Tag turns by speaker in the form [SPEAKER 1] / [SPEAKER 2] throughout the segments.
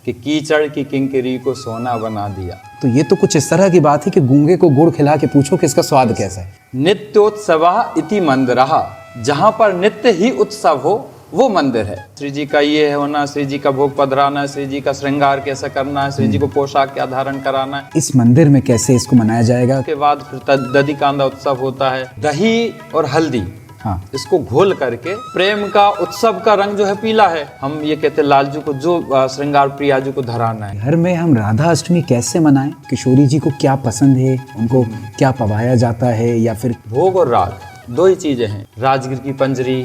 [SPEAKER 1] कि कीचड़ की किंकरी को सोना बना दिया।
[SPEAKER 2] तो ये तो कुछ इस तरह की बात है कि गूंगे को गुड़ खिला के पूछो कि इसका स्वाद कैसा है।
[SPEAKER 1] नित्योत्सवः इति मंदिरः, जहाँ पर नित्य ही उत्सव हो वो मंदिर है। श्री जी का ये होना, श्री जी का भोग पधराना, श्री जी का श्रृंगार कैसा करना है, श्री जी को पोशाक क्या धारण कराना है।
[SPEAKER 2] इस मंदिर में कैसे इसको मनाया जाएगा?
[SPEAKER 1] उसके बाद फिर दधी कांदा उत्सव होता है। दही और हल्दी,
[SPEAKER 2] हाँ,
[SPEAKER 1] इसको घोल करके प्रेम का उत्सव का रंग जो है पीला है। हम ये कहते हैं लालजू को जो श्रृंगार प्रियाजू को धराना है।
[SPEAKER 2] घर में हम राधा अष्टमी कैसे मनाएं? किशोरी जी को क्या पसंद है, उनको क्या पवाया जाता है, या फिर
[SPEAKER 1] भोग और राग दो ही चीजें हैं। राजगिर की पंजरी,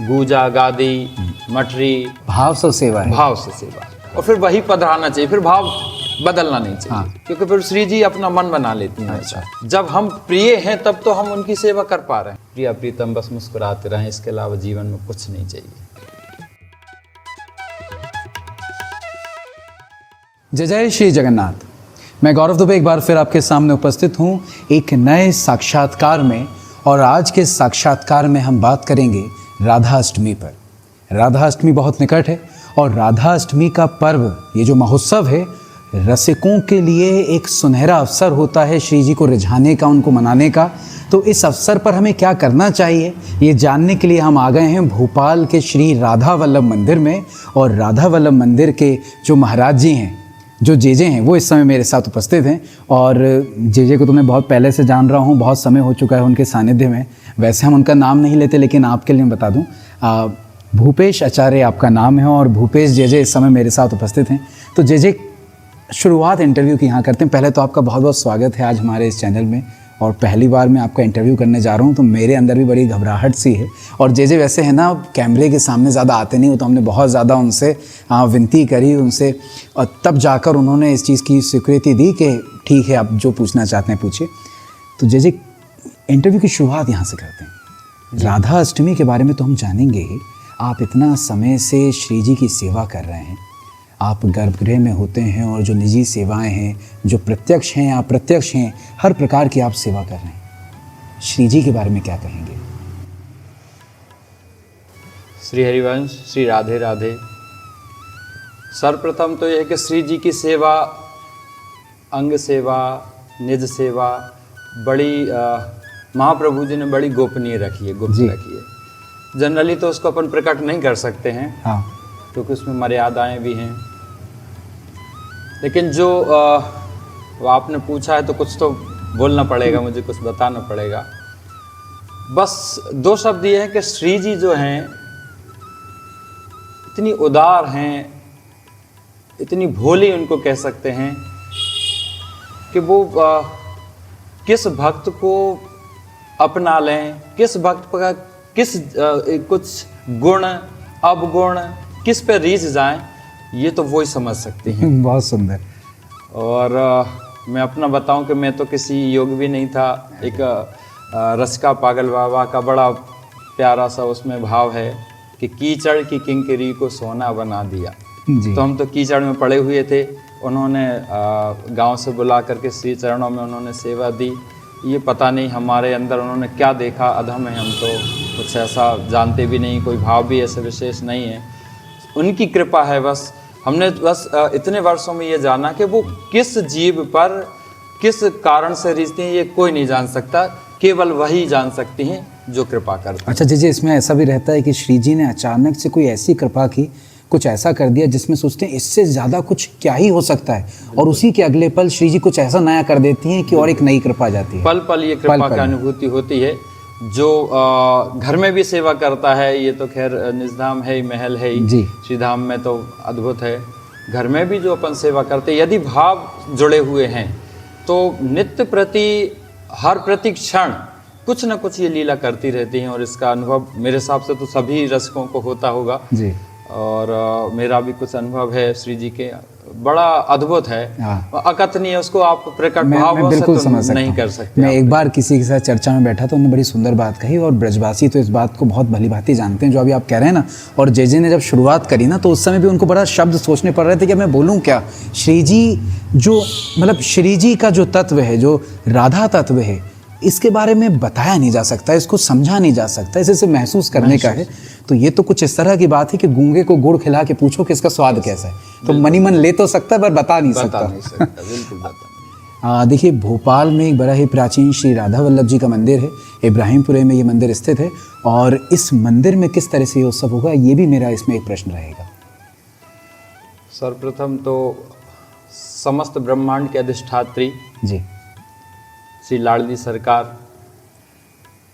[SPEAKER 1] गूजा, गादी, मठरी,
[SPEAKER 2] भाव से सेवा है।
[SPEAKER 1] भाव से सेवा, और फिर वही पधराना चाहिए, फिर भाव बदलना नहीं चाहिए।
[SPEAKER 2] हाँ।
[SPEAKER 1] क्योंकि फिर श्री जी अपना मन बना लेती हैं।
[SPEAKER 2] अच्छा।
[SPEAKER 1] जब हम प्रिय हैं तब तो हम उनकी सेवा कर पा रहे हैं। प्रिया प्रीतम बस मुस्कुराते रहें, इसके अलावा जीवन में कुछ नहीं चाहिए।
[SPEAKER 2] जय जय श्री जगन्नाथ। मैं गौरव दुबे एक बार फिर आपके सामने उपस्थित हूँ एक नए साक्षात्कार में, और आज के साक्षात्कार में हम बात करेंगे राधा अष्टमी पर। राधा अष्टमी बहुत निकट है, और राधा अष्टमी का पर्व, ये जो महोत्सव है, रसिकों के लिए एक सुनहरा अवसर होता है श्री जी को रिझाने का, उनको मनाने का। तो इस अवसर पर हमें क्या करना चाहिए, ये जानने के लिए हम आ गए हैं भोपाल के श्री राधा वल्लभ मंदिर में। और राधा वल्लभ मंदिर के जो महाराज जी हैं, जो जेजे हैं, वो इस समय मेरे साथ उपस्थित हैं। और जेजे को तो मैं बहुत पहले से जान रहा हूँ, बहुत समय हो चुका है उनके सानिध्य में। वैसे हम उनका नाम नहीं लेते, लेकिन आपके लिए मैं बता दूँ, भूपेश आचार्य आपका नाम है, और भूपेश जेजे इस समय मेरे साथ उपस्थित हैं। तो जेजे, शुरुआत इंटरव्यू की यहाँ करते हैं। पहले तो आपका बहुत बहुत स्वागत है आज हमारे इस चैनल में, और पहली बार मैं आपका इंटरव्यू करने जा रहा हूँ, तो मेरे अंदर भी बड़ी घबराहट सी है। और जेजे वैसे है ना, कैमरे के सामने ज़्यादा आते नहीं हो, तो हमने बहुत ज़्यादा उनसे विनती करी उनसे, और तब जाकर उन्होंने इस चीज़ की स्वीकृति दी कि ठीक है, आप जो पूछना चाहते हैं पूछिए। तो जेजे, इंटरव्यू की शुरुआत यहाँ से करते हैं। राधा अष्टमी के बारे में तो हम जानेंगे, आप इतना समय से श्री जी की सेवा कर रहे हैं, आप गर्भगृह में होते हैं, और जो निजी सेवाएं हैं, जो प्रत्यक्ष हैं अप्रत्यक्ष हैं, हर प्रकार की आप सेवा कर रहे हैं। श्री जी के बारे में क्या कहेंगे?
[SPEAKER 1] श्री हरिवंश, श्री राधे राधे। सर्वप्रथम तो यह है कि श्री जी की सेवा, अंग सेवा, निज सेवा, बड़ी महाप्रभु जी ने बड़ी गोपनीय रखी है, गुप्त रखी है। जनरली तो उसको अपन प्रकट नहीं कर सकते हैं,
[SPEAKER 2] हाँ,
[SPEAKER 1] क्योंकि उसमें मर्यादाएं भी हैं। लेकिन जो आपने पूछा है तो कुछ तो बोलना पड़ेगा, मुझे कुछ बताना पड़ेगा। बस दो शब्द ये हैं कि श्री जी जो हैं इतनी उदार हैं, इतनी भोली उनको कह सकते हैं कि वो किस भक्त को अपना लें, किस भक्त का किस कुछ गुण अवगुण किस पे रीझ जाएं, ये तो वो ही समझ सकती हैं।
[SPEAKER 2] बहुत सुंदर।
[SPEAKER 1] और मैं अपना बताऊं कि मैं तो किसी योग भी नहीं था। एक रसिका पागल बाबा का बड़ा प्यारा सा उसमें भाव है कि कीचड़ की किंकरी को सोना बना दिया जी। तो हम तो कीचड़ में पड़े हुए थे, उन्होंने गांव से बुला करके श्री चरणों में उन्होंने सेवा दी। ये पता नहीं हमारे अंदर उन्होंने क्या देखा, अधम है हम तो, कुछ ऐसा जानते भी नहीं, कोई भाव भी ऐसे विशेष नहीं है, उनकी कृपा है बस। हमने बस इतने वर्षों में ये जाना कि वो किस जीव पर किस कारण से रिश्ते हैं ये कोई नहीं जान सकता, केवल वही जान सकती हैं जो कृपा करते हैं।
[SPEAKER 2] अच्छा जी, इसमें ऐसा भी रहता है कि श्री जी ने अचानक से कोई ऐसी कृपा की, कुछ ऐसा कर दिया जिसमें सोचते हैं इससे ज़्यादा कुछ क्या ही हो सकता है, और उसी के अगले पल श्री जी कुछ ऐसा नया कर देती हैं कि और एक नई कृपा आ जाती है।
[SPEAKER 1] पल पल ये कृपा की अनुभूति होती है। जो घर में भी सेवा करता है, ये तो खैर निजधाम है ही, महल है ही, श्रीधाम में तो अद्भुत है। घर में भी जो अपन सेवा करते, यदि भाव जुड़े हुए हैं तो नित्य प्रति हर प्रति क्षण कुछ न कुछ ये लीला करती रहती हैं, और इसका अनुभव मेरे हिसाब से तो सभी रसिकों को होता होगा जी। और मेरा भी कुछ अनुभव है श्री जी के, बड़ा अद्भुत है, अकथनीय, उसको आप प्रकट भाव से तो नहीं कर सकते।
[SPEAKER 2] मैं एक बार किसी के साथ चर्चा में बैठा तो उन्होंने बड़ी सुंदर बात कही, और ब्रजवासी तो इस बात को बहुत भली भांति जानते हैं जो अभी आप कह रहे हैं ना। और जेजे ने जब शुरुआत करी ना, तो उस समय भी उनको बड़ा शब्द सोचने पड़ रहे थे कि मैं बोलूँ क्या। श्री जी जो मतलब श्री जी का जो तत्व है, जो राधा तत्व है, इसके बारे में बताया नहीं जा सकता, इसको समझा नहीं जा सकता, इसे महसूस करने का है। तो ये तो कुछ इस तरह की बात है कि गूंगे को गुड़ खिला के पूछो कि इसका स्वाद कैसा है, तो मनी मन ले तो सकता है पर बता नहीं सकता।
[SPEAKER 1] बिल्कुल बता नहीं।
[SPEAKER 2] देखिए, भोपाल में एक बड़ा ही प्राचीन श्री राधा वल्लभ जी का मंदिर है, इब्राहिमपुरे में ये मंदिर स्थित है, और इस मंदिर में किस तरह से ये उत्सव होगा, ये भी मेरा इसमें एक प्रश्न रहेगा।
[SPEAKER 1] सर्वप्रथम तो समस्त ब्रह्मांड के अधिष्ठात्री
[SPEAKER 2] जी,
[SPEAKER 1] श्री लाडली सरकार,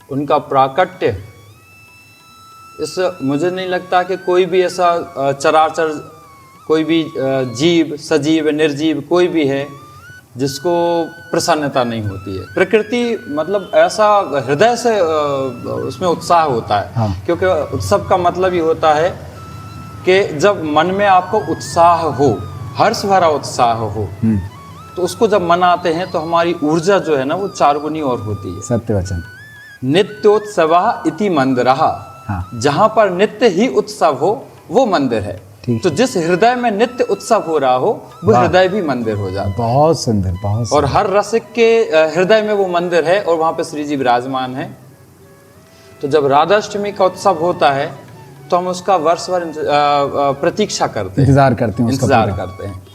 [SPEAKER 1] उनका प्राकट्य, इस मुझे नहीं लगता कि कोई भी ऐसा चराचर, कोई भी जीव, सजीव, निर्जीव कोई भी है जिसको प्रसन्नता नहीं होती है। प्रकृति मतलब ऐसा हृदय से उसमें उत्साह होता है।
[SPEAKER 2] हाँ।
[SPEAKER 1] क्योंकि उत्सव का मतलब ही होता है कि जब मन में आपको उत्साह हो, हर्ष भरा उत्साह हो, तो उसको जब मनाते हैं तो हमारी ऊर्जा जो है ना वो चार गुनी और होती है।
[SPEAKER 2] सत्य वचन।
[SPEAKER 1] नित्योत्सवः इति मंदिरः,
[SPEAKER 2] हाँ।
[SPEAKER 1] जहाँ पर नित्य ही उत्सव हो वो मंदिर है।
[SPEAKER 2] ठीक।
[SPEAKER 1] तो जिस हृदय में नित्य उत्सव हो रहा हो वो हृदय भी मंदिर हो जाता है।
[SPEAKER 2] बहुत सुंदर, बहुत
[SPEAKER 1] और
[SPEAKER 2] सुंदर।
[SPEAKER 1] हर रसिक के हृदय में वो मंदिर है और वहाँ पे श्री जी विराजमान है। तो जब राधाष्टमी का उत्सव होता है तो हम उसका वर्ष भर प्रतीक्षा करते हैं,
[SPEAKER 2] इंतजार करते हैं, उसका
[SPEAKER 1] इंतजार
[SPEAKER 2] पूरा।
[SPEAKER 1] करते हैं।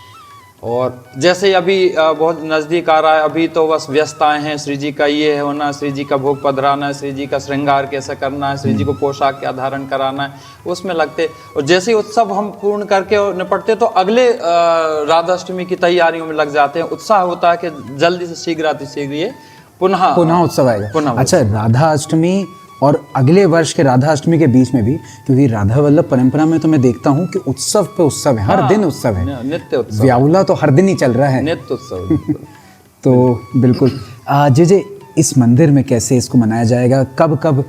[SPEAKER 1] और जैसे अभी बहुत नज़दीक आ रहा है, अभी तो बस व्यस्तताएं हैं, श्री जी का ये होना, श्री जी का भोग पधराना है, श्री जी का श्रृंगार कैसे करना है, श्री जी को पोशाक क्या धारण कराना है, उसमें लगते। और जैसे ही उत्सव हम पूर्ण करके और निपटते तो अगले राधाष्टमी की तैयारियों में लग जाते हैं। उत्साह होता है कि जल्दी से शीघ्र ये पुनः
[SPEAKER 2] उत्सव आएगा।
[SPEAKER 1] पुनः
[SPEAKER 2] अच्छा, राधा अष्टमी और अगले वर्ष के राधा अष्टमी के बीच में भी, क्योंकि राधा वल्लभ परंपरा में तो मैं देखता हूँ कि उत्सव पे उत्सव है, हर दिन उत्सव है,
[SPEAKER 1] नित्य उत्सव,
[SPEAKER 2] व्याउला तो हर दिन ही चल रहा है,
[SPEAKER 1] नित्य उत्सव।
[SPEAKER 2] तो बिल्कुल। जे इस मंदिर में कैसे इसको मनाया जाएगा, कब कब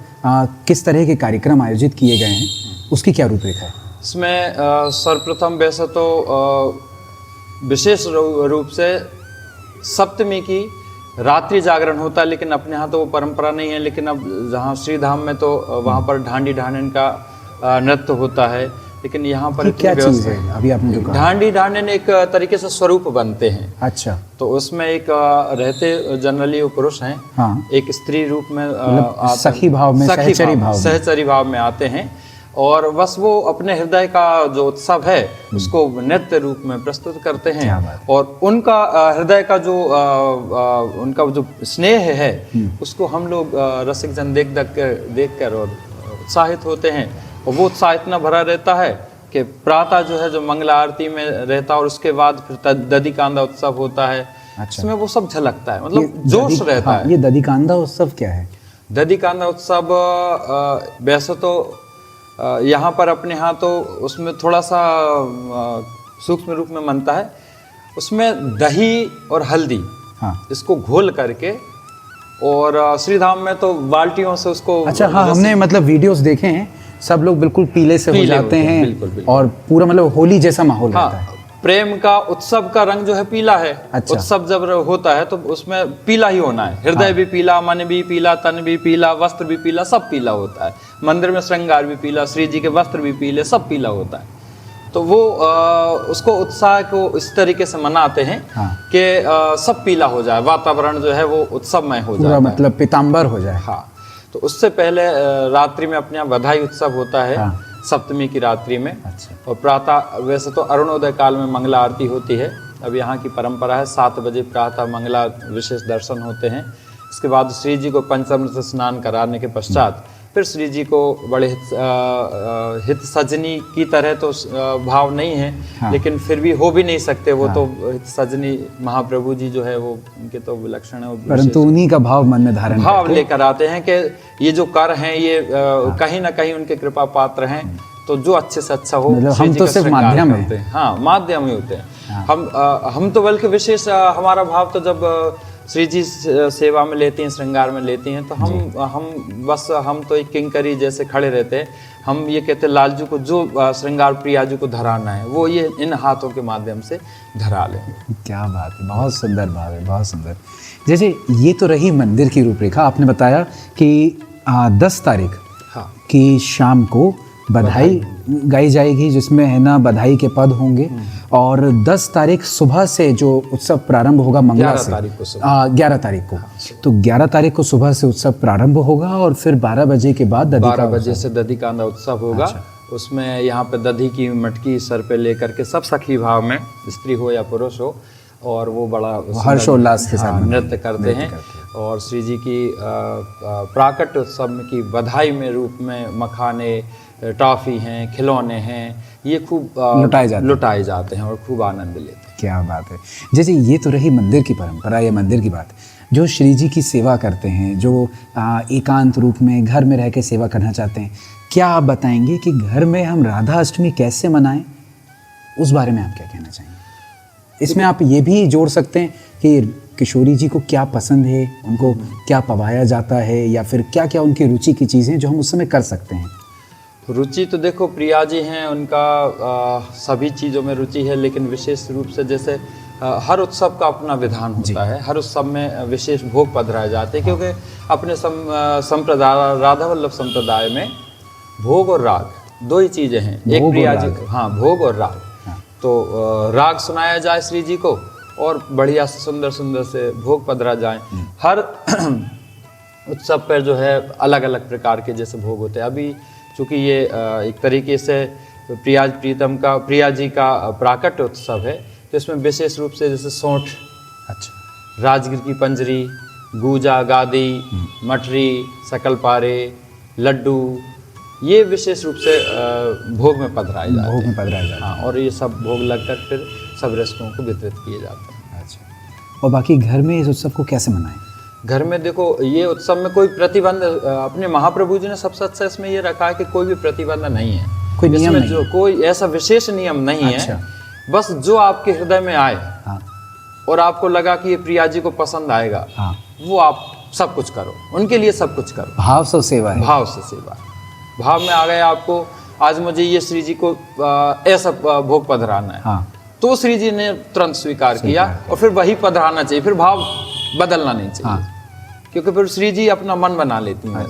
[SPEAKER 2] किस तरह के कार्यक्रम आयोजित किए गए हैं, उसकी क्या रूपरेखा है?
[SPEAKER 1] इसमें सर्वप्रथम वैसे तो विशेष रूप से सप्तमी की रात्रि जागरण होता है, लेकिन अपने यहाँ तो वो परंपरा नहीं है। लेकिन अब जहाँ श्री धाम में तो वहाँ पर ढांडी ढांडन का नृत्य होता है, लेकिन यहाँ पर
[SPEAKER 2] क्या चीज़ है अभी आपने जो कहा?
[SPEAKER 1] ढांडी ढांडन एक तरीके से स्वरूप बनते हैं।
[SPEAKER 2] अच्छा।
[SPEAKER 1] तो उसमें एक रहते जनरली वो पुरुष हैं,
[SPEAKER 2] हाँ।
[SPEAKER 1] एक स्त्री रूप में
[SPEAKER 2] सखी भाव में,
[SPEAKER 1] सहचरी भाव में आते हैं, और बस वो अपने हृदय का जो उत्सव है उसको नृत्य रूप में प्रस्तुत करते हैं। और उनका हृदय का जो उनका जो स्नेह है उसको हम लोग रसिक जन देख कर और उत्साहित होते हैं। और वो उत्साह इतना भरा रहता है कि प्रातः जो है जो मंगला आरती में रहता है, और उसके बाद फिर दधिकांदा उत्सव होता है।
[SPEAKER 2] अच्छा।
[SPEAKER 1] इसमें वो सब झलकता है, मतलब जोश रहता है।
[SPEAKER 2] ये दधिकांदा उत्सव क्या है?
[SPEAKER 1] दधिकांदा उत्सव वैसे तो यहाँ पर अपने यहाँ तो उसमें थोड़ा सा सूक्ष्म रूप में बनता है। उसमें दही और हल्दी, हाँ, इसको घोल करके, और श्रीधाम में तो बाल्टियों से उसको।
[SPEAKER 2] अच्छा, हाँ, हमने मतलब वीडियोस देखे हैं, सब लोग बिल्कुल पीले से हो जाते हैं, बिल्कुल, बिल्कुल। और पूरा मतलब होली जैसा माहौल रहता है।
[SPEAKER 1] प्रेम का उत्सव का रंग जो है पीला है। अच्छा। उत्सव जब होता है तो उसमें पीला ही होना है, हृदय भी पीला, मन भी पीला, तन भी पीला, वस्त्र भी पीला, सब पीला होता है। मंदिर में श्रृंगार भी पीला, श्री जी के वस्त्र भी पीले, सब पीला होता है। तो वो उसको उत्साह को इस तरीके से मनाते हैं कि सब पीला हो जाए, वातावरण जो है वो उत्सवमय हो जाए,
[SPEAKER 2] मतलब पीताम्बर हो जाए।
[SPEAKER 1] हाँ। तो उससे पहले रात्रि में अपने यहाँ बधाई उत्सव होता है। हाँ। सप्तमी की रात्रि में। अच्छा। और प्रातः वैसे तो अरुणोदय काल में मंगला आरती होती है। अब यहाँ की परंपरा है 7 बजे प्रातः मंगला विशेष दर्शन होते हैं। इसके बाद श्री जी को पंचामृत से स्नान कराने के पश्चात फिर श्री जी को बड़े हित सजनी की तरह तो भाव नहीं है। हाँ। लेकिन फिर भी हो भी नहीं सकते वो। हाँ। तो हित सजनी महाप्रभु जी जो है वो उनके तो विलक्षण है,
[SPEAKER 2] परंतु उन्हीं का भाव मन में धारण
[SPEAKER 1] भाव लेकर आते हैं कि ये जो कर हैं ये कहीं ना कहीं उनके कृपा पात्र हैं। तो जो अच्छे से अच्छा हो,
[SPEAKER 2] मतलब हम तो सिर्फ माध्यम हैं।
[SPEAKER 1] हाँ, माध्यम ही होते हैं। हम तो बल्कि विशेष हमारा भाव तो जब श्री जी सेवा में लेती हैं, श्रृंगार में लेती हैं, तो हम तो एक किंकरी जैसे खड़े रहते हैं। हम ये कहते हैं लालजू को जो श्रृंगार प्रियाजू को धराना है वो ये इन हाथों के माध्यम से धरा लें।
[SPEAKER 2] क्या बात है, बहुत सुंदर भाव है, बहुत सुंदर। जैसे ये तो रही मंदिर की रूपरेखा। आपने बताया कि 10 तारीख की शाम को बधाई गाई जाएगी, जिसमें है ना बधाई के पद होंगे। और 10 तारीख सुबह से जो उत्सव प्रारंभ होगा मंगला
[SPEAKER 1] 11
[SPEAKER 2] से,
[SPEAKER 1] तारीख को
[SPEAKER 2] 11 तारीख को, तो 11 तारीख को सुबह से उत्सव प्रारंभ होगा और फिर 12 बजे के बाद
[SPEAKER 1] 12 बजे से दधी कांदा उत्सव होगा। उसमें यहाँ पे दधी की मटकी सर पे लेकर के सब सखी भाव में, स्त्री हो या पुरुष हो, और वो बड़ा
[SPEAKER 2] हर्षोल्लास के साथ
[SPEAKER 1] नृत्य करते हैं। और श्री जी की प्राकट उत्सव की बधाई में रूप में मखाने, टॉफ़ी हैं, खिलौने हैं, ये खूब लुटाए जाते हैं और खूब आनंद लेते हैं।
[SPEAKER 2] क्या बात है। जैसे ये तो रही मंदिर की परंपरा या मंदिर की बात। जो श्री जी की सेवा करते हैं, जो एकांत रूप में घर में रह के सेवा करना चाहते हैं, क्या आप बताएंगे कि घर में हम राधा अष्टमी कैसे मनाएं? उस बारे में आप क्या कहना चाहेंगे? इसमें आप ये भी जोड़ सकते हैं कि किशोरी जी को क्या पसंद है, उनको क्या पवाया जाता है, या फिर क्या क्या उनकी रुचि की चीज़ें जो हम उस समय कर सकते हैं।
[SPEAKER 1] रुचि तो देखो प्रिया जी हैं, उनका सभी चीज़ों में रुचि है, लेकिन विशेष रूप से जैसे हर उत्सव का अपना विधान होता है। हर उत्सव में विशेष भोग पधराए जाते हैं, क्योंकि अपने संप्रदाय राधा वल्लभ संप्रदाय में भोग और राग दो ही चीज़ें हैं। एक प्रिया जी, हाँ, भोग और राग। तो राग सुनाया जाए श्री जी को और बढ़िया से सुंदर सुंदर से भोग पधरा जाए। हर उत्सव पर जो है अलग अलग प्रकार के जैसे भोग होते हैं। अभी चूँकि ये एक तरीके से प्रिया जी का प्राकट उत्सव है, तो इसमें विशेष रूप से जैसे सौंठ, अच्छा, राजगिर की पंजरी, गूजा, गादी, मठरी, सकलपारे, लड्डू, ये विशेष रूप से भोग में पधराए जाते हैं। हाँ, और ये सब भोग लगकर फिर सब रसिकों को वितरित किए जाते हैं।
[SPEAKER 2] अच्छा, और बाकी घर में इस उत्सव को कैसे मनाएं?
[SPEAKER 1] घर में देखो, ये उत्सव में कोई प्रतिबंध, अपने महाप्रभु जी ने सबसे अच्छा इसमें ये रखा है कि कोई भी प्रतिबंध नहीं है,
[SPEAKER 2] कोई नियम नहीं,
[SPEAKER 1] जो कोई ऐसा विशेष नियम नहीं है। बस जो आपके हृदय में आए, हाँ, और आपको लगा कि ये प्रिया जी को पसंद आएगा, हाँ, वो आप सब कुछ करो, उनके लिए सब कुछ करो।
[SPEAKER 2] भाव से सेवा है।
[SPEAKER 1] भाव से सेवा, भाव में आ गए आपको, आज मुझे ये श्री जी को ऐसा भोग पधराना है, हाँ, तो श्री जी ने तुरंत स्वीकार किया, और फिर वही पधराना चाहिए, फिर भाव बदलना नहीं चाहिए। हाँ, क्योंकि फिर श्री जी अपना मन बना लेती हैं।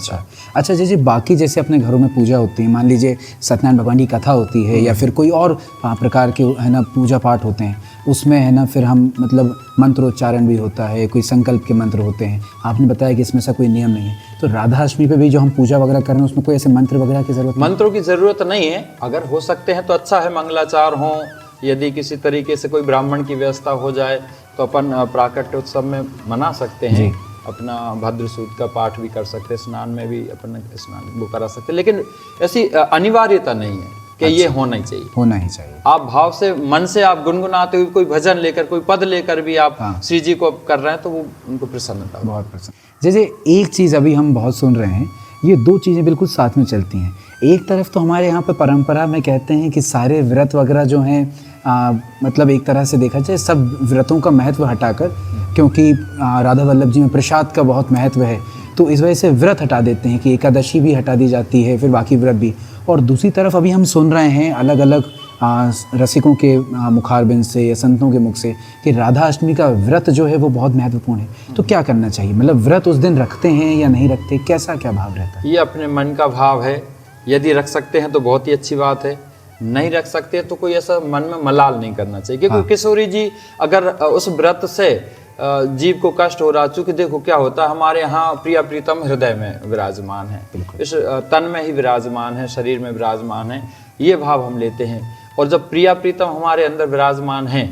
[SPEAKER 2] अच्छा जैसे बाकी जैसे अपने घरों में पूजा होती है, मान लीजिए सत्यनारायण भगवान की कथा होती है, या फिर कोई और प्रकार के है ना पूजा पाठ होते हैं, उसमें है ना फिर हम मतलब मंत्रोच्चारण भी होता है, कोई संकल्प के मंत्र होते हैं। आपने बताया कि इसमें ऐसा कोई नियम नहीं है, तो राधा अष्टमी पे भी जो हम पूजा वगैरह कर रहे हैं उसमें कोई ऐसे मंत्र वगैरह की जरूरत?
[SPEAKER 1] मंत्रों की ज़रूरत नहीं है, अगर हो सकते हैं तो अच्छा है, मंगलाचार हों, यदि किसी तरीके से कोई ब्राह्मण की व्यवस्था हो जाए तो अपन प्राकट्य उत्सव में मना सकते हैं। अपना भद्र सूद का पाठ भी कर सकते हैं, स्नान में भी अपन स्नान वो करा सकते हैं, लेकिन ऐसी अनिवार्यता नहीं है कि ये होना ही चाहिए।
[SPEAKER 2] होना ही चाहिए।
[SPEAKER 1] आप भाव से, मन से आप गुनगुनाते हुए कोई भजन लेकर, कोई पद लेकर भी आप श्री जी को कर रहे हैं, तो वो उनको प्रसन्नता,
[SPEAKER 2] बहुत प्रसन्न। जैसे एक चीज़ अभी हम बहुत सुन रहे हैं, ये दो चीज़ें बिल्कुल साथ में चलती हैं। एक तरफ तो हमारे यहाँ पे परंपरा में कहते हैं कि सारे व्रत वगैरह जो हैं, मतलब एक तरह से देखा जाए सब व्रतों का महत्व हटाकर, क्योंकि राधा वल्लभ जी में प्रसाद का बहुत महत्व है, तो इस वजह से व्रत हटा देते हैं कि एकादशी भी हटा दी जाती है, फिर बाकी व्रत भी। और दूसरी तरफ अभी हम सुन रहे हैं अलग अलग रसिकों के मुखारबिंद से या संतों के मुख से कि राधा अष्टमी का व्रत जो है वो बहुत महत्वपूर्ण है। तो क्या करना चाहिए, मतलब व्रत उस दिन रखते हैं या नहीं रखते, कैसा क्या भाव रहता है?
[SPEAKER 1] ये अपने मन का भाव है, यदि रख सकते हैं तो बहुत ही अच्छी बात है, नहीं रख सकते तो कोई ऐसा मन में मलाल नहीं करना चाहिए। क्योंकि किशोरी जी अगर उस व्रत से जीव को कष्ट हो रहा, चूंकि देखो क्या होता है, हमारे यहाँ प्रिया प्रीतम हृदय में विराजमान है, इस तन में ही विराजमान है, शरीर में विराजमान है, ये भाव हम लेते हैं। और जब प्रिया प्रीतम हमारे अंदर विराजमान हैं,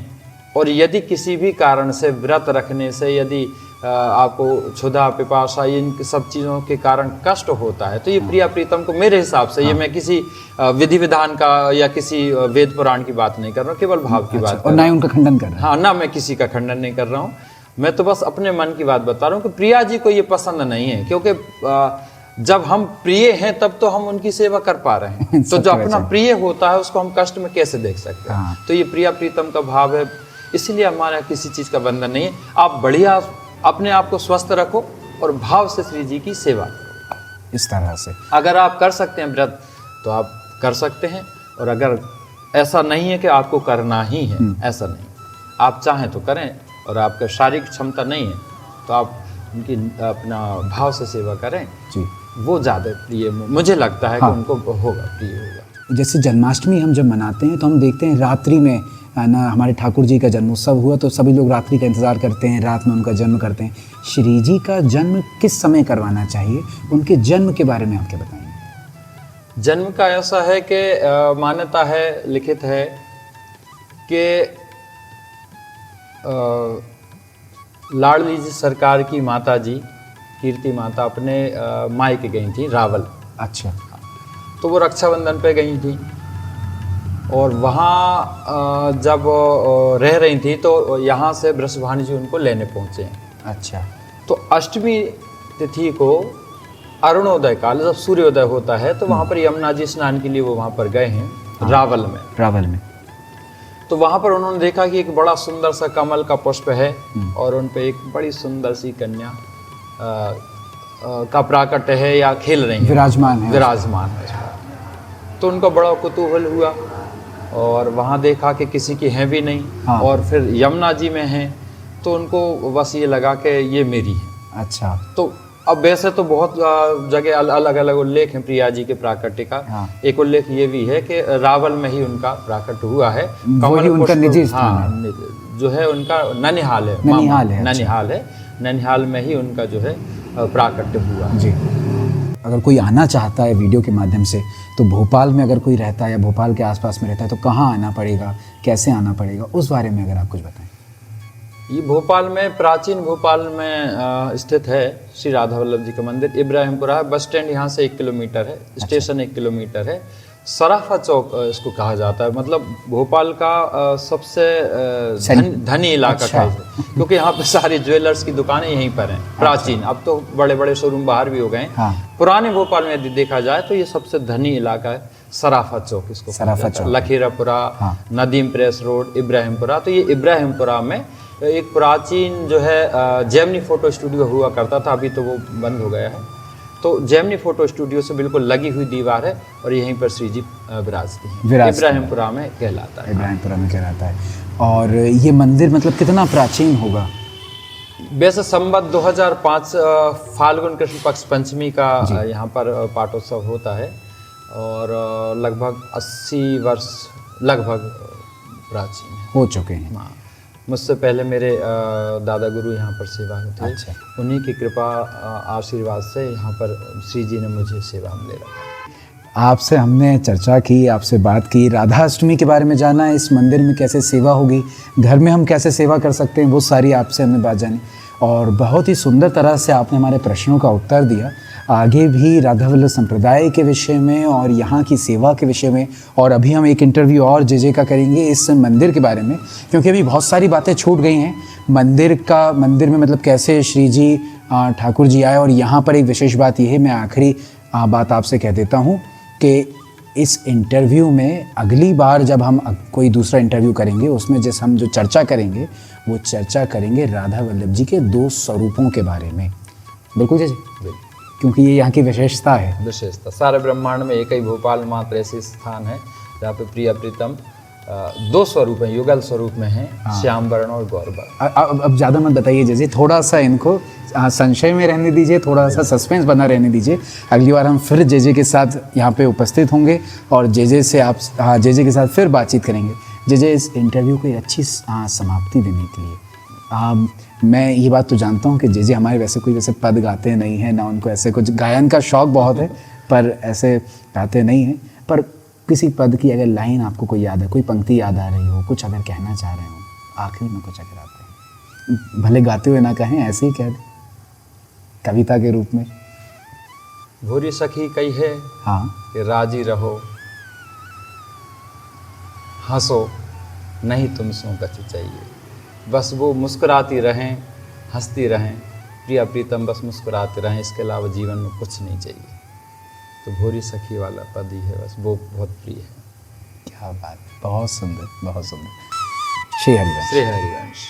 [SPEAKER 1] और यदि किसी भी कारण से व्रत रखने से यदि आपको क्षुधा, पिपासा, इन सब चीज़ों के कारण कष्ट होता है, तो ये प्रिया प्रीतम को, मेरे हिसाब से, ये मैं किसी विधि विधान का या किसी वेद पुराण की बात नहीं कर रहा हूँ, केवल भाव की बात,
[SPEAKER 2] और ना ही उनका खंडन कर रहा हूँ।
[SPEAKER 1] हाँ, ना मैं किसी का खंडन नहीं कर रहा हूँ, मैं तो बस अपने मन की बात बता रहा हूँ कि प्रिया जी को ये पसंद नहीं है, क्योंकि जब हम प्रिय हैं तब तो हम उनकी सेवा कर पा रहे हैं, तो जो अपना प्रिय होता है उसको हम कष्ट में कैसे देख सकते हैं? तो ये प्रिया प्रीतम का भाव है, इसलिए हमारा किसी चीज़ का बंधन नहीं है। आप बढ़िया अपने आप को स्वस्थ रखो और भाव से श्री जी की सेवा करो।
[SPEAKER 2] इस तरह से
[SPEAKER 1] अगर आप कर सकते हैं व्रत तो आप कर सकते हैं, और अगर ऐसा नहीं है कि आपको करना ही है, ऐसा नहीं, आप चाहें तो करें, और आपका शारीरिक क्षमता नहीं है तो आप उनकी अपना भाव से सेवा करें।
[SPEAKER 2] जी।
[SPEAKER 1] वो ज़्यादा प्रिय मुझे लगता है
[SPEAKER 2] हाँ।
[SPEAKER 1] कि उनको होगा, प्रिय होगा।
[SPEAKER 2] जैसे जन्माष्टमी हम जब मनाते हैं तो हम देखते हैं रात्रि में ना हमारे ठाकुर जी का जन्मोत्सव हुआ तो सभी लोग रात्रि का इंतज़ार करते हैं, रात में उनका जन्म करते हैं। श्री जी का जन्म किस समय करवाना चाहिए, उनके जन्म के बारे में आप क्या बताएंगे?
[SPEAKER 1] जन्म का ऐसा है कि मान्यता है, लिखित है कि लाडली जी सरकार की माता जी कीर्ति माता अपने मायके गई थी रावल।
[SPEAKER 2] अच्छा।
[SPEAKER 1] तो वो रक्षाबंधन पे गई थी और वहाँ जब रह रही थी तो यहाँ से वृषभानु जी उनको लेने पहुँचे।
[SPEAKER 2] अच्छा।
[SPEAKER 1] तो अष्टमी तिथि को अरुणोदय काल जब सूर्योदय होता है तो वहाँ पर यमुना जी स्नान के लिए वो वहाँ पर गए हैं रावल में।
[SPEAKER 2] रावल में
[SPEAKER 1] तो वहाँ पर उन्होंने देखा कि एक बड़ा सुंदर सा कमल का पुष्प है और उन पे एक बड़ी सुंदर सी कन्या का प्राकट्य है या खेल रही है,
[SPEAKER 2] विराजमान है।
[SPEAKER 1] विराजमान है। तो उनको बड़ा कुतूहल हुआ और वहाँ देखा कि किसी की है भी नहीं।
[SPEAKER 2] हाँ।
[SPEAKER 1] और फिर यमुना जी में है तो उनको बस ये लगा कि ये मेरी है।
[SPEAKER 2] अच्छा।
[SPEAKER 1] तो अब वैसे तो बहुत जगह अलग अलग उल्लेख हैं प्रिया जी के प्राकट्य का।
[SPEAKER 2] हाँ।
[SPEAKER 1] एक उल्लेख ये भी है कि रावल में ही उनका प्राकट्य हुआ है।
[SPEAKER 2] वही उनका निजी स्थान
[SPEAKER 1] है, जो है उनका ननिहाल है।
[SPEAKER 2] ननिहाल है।
[SPEAKER 1] ननिहाल है, ननिहाल में ही उनका जो है प्राकट्य हुआ
[SPEAKER 2] जी। अगर कोई आना चाहता है वीडियो के माध्यम से तो भोपाल में अगर कोई रहता है या भोपाल के आसपास में रहता है तो कहाँ आना पड़ेगा, कैसे आना पड़ेगा, उस बारे में अगर आप कुछ बताएं।
[SPEAKER 1] ये भोपाल में, प्राचीन भोपाल में स्थित है श्री राधा वल्लभ जी का मंदिर। इब्राहिमपुरा है, बस स्टैंड यहाँ से 1 किलोमीटर है, स्टेशन 1 किलोमीटर है। सराफा चौक इसको कहा जाता है, मतलब भोपाल का सबसे धनी इलाका का है, क्योंकि यहाँ पे सारी ज्वेलर्स की दुकानें यहीं पर हैं प्राचीन। अब तो बड़े बड़े शोरूम बाहर भी हो गए।
[SPEAKER 2] हाँ।
[SPEAKER 1] पुराने भोपाल में यदि देखा जाए तो ये सबसे धनी इलाका है, सराफा चौक इसको
[SPEAKER 2] सराफा चौक,
[SPEAKER 1] लखीरापुरा,
[SPEAKER 2] हाँ।
[SPEAKER 1] Nadeem press road, Ibrahimpura. तो ये इब्राहिमपुरा में एक प्राचीन जो है जेमिनी फोटो स्टूडियो हुआ करता था, अभी तो वो बंद हो गया है। तो जेमिनी फोटो स्टूडियो से बिल्कुल लगी हुई दीवार है और यहीं पर श्री जी विराजते हैं। इब्राहिमपुरा में कहलाता है।
[SPEAKER 2] इब्राहिमपुरा में कहलाता है। और ये मंदिर मतलब कितना प्राचीन होगा?
[SPEAKER 1] वैसे संवत 2005 फाल्गुन कृष्ण पक्ष पंचमी का यहाँ पर पाठोत्सव होता है और लगभग 80 वर्ष लगभग प्राचीन है,
[SPEAKER 2] हो चुके हैं।
[SPEAKER 1] हाँ। मुझसे पहले मेरे दादा गुरु यहाँ पर सेवा में थे।
[SPEAKER 2] अच्छा।
[SPEAKER 1] उन्हीं की कृपा आशीर्वाद से यहाँ पर श्री जी ने मुझे सेवा में ले रखा।
[SPEAKER 2] आपसे हमने चर्चा की, आपसे बात की, राधा अष्टमी के बारे में जाना, इस मंदिर में कैसे सेवा होगी, घर में हम कैसे सेवा कर सकते हैं, वो सारी आपसे हमने बात जानी और बहुत ही सुंदर तरह से आपने हमारे प्रश्नों का उत्तर दिया। आगे भी राधा वल्लभ संप्रदाय के विषय में और यहाँ की सेवा के विषय में, और अभी हम एक इंटरव्यू और जे का करेंगे इस मंदिर के बारे में, क्योंकि अभी बहुत सारी बातें छूट गई हैं मंदिर में, मतलब कैसे श्री जी ठाकुर जी आए। और यहाँ पर एक विशेष बात यह है, मैं आखिरी बात आपसे कह देता हूँ कि इस इंटरव्यू में अगली बार जब हम कोई दूसरा इंटरव्यू करेंगे उसमें जैसे हम जो चर्चा करेंगे वो चर्चा करेंगे राधा वल्लभ जी के 2 स्वरूपों के बारे में। बिल्कुल जी, क्योंकि ये यहाँ की विशेषता है।
[SPEAKER 1] विशेषता सारे ब्रह्मांड में एक ही भोपाल मात्र ऐसे स्थान है जहाँ पे प्रिया प्रीतम 2 स्वरूप हैं, युगल स्वरूप में हैं। हाँ। श्याम वर्ण और गौर वर्ण।
[SPEAKER 2] अब ज़्यादा मत बताइए जैसे, थोड़ा सा इनको संशय में रहने दीजिए, थोड़ा सा सस्पेंस बना रहने दीजिए। अगली बार हम फिर जे के साथ यहाँ पे उपस्थित होंगे और जे से आप जे के साथ फिर बातचीत करेंगे। जे इस इंटरव्यू को एक अच्छी समाप्ति देने के लिए मैं ये बात तो जानता हूँ कि जे हमारे वैसे पद गाते नहीं हैं, ना उनको ऐसे कुछ गायन का शौक़ बहुत है, पर ऐसे गाते नहीं हैं। पर किसी पद की अगर लाइन आपको कोई याद है, कोई पंक्ति याद आ रही हो, कुछ अगर कहना चाह रहे हो आखिरी में, कुछ अगर आप भले गाते हुए ना कहें, ऐसे ही कह दें कविता के रूप में।
[SPEAKER 1] भूरी सखी कही है
[SPEAKER 2] हाँ
[SPEAKER 1] कि राजी रहो, हंसो नहीं तुमसों कछ चाहिए, बस वो मुस्कुराती रहें, हंसती रहें, प्रिया प्रीतम बस मुस्कुराते रहें, इसके अलावा जीवन में कुछ नहीं चाहिए। तो भूरी सखी वाला पद ही है, बस वो बहुत प्रिय है।
[SPEAKER 2] क्या बात, बहुत सुंदर, बहुत सुंदर। श्री हरिवंश।
[SPEAKER 1] श्री हरिवंश।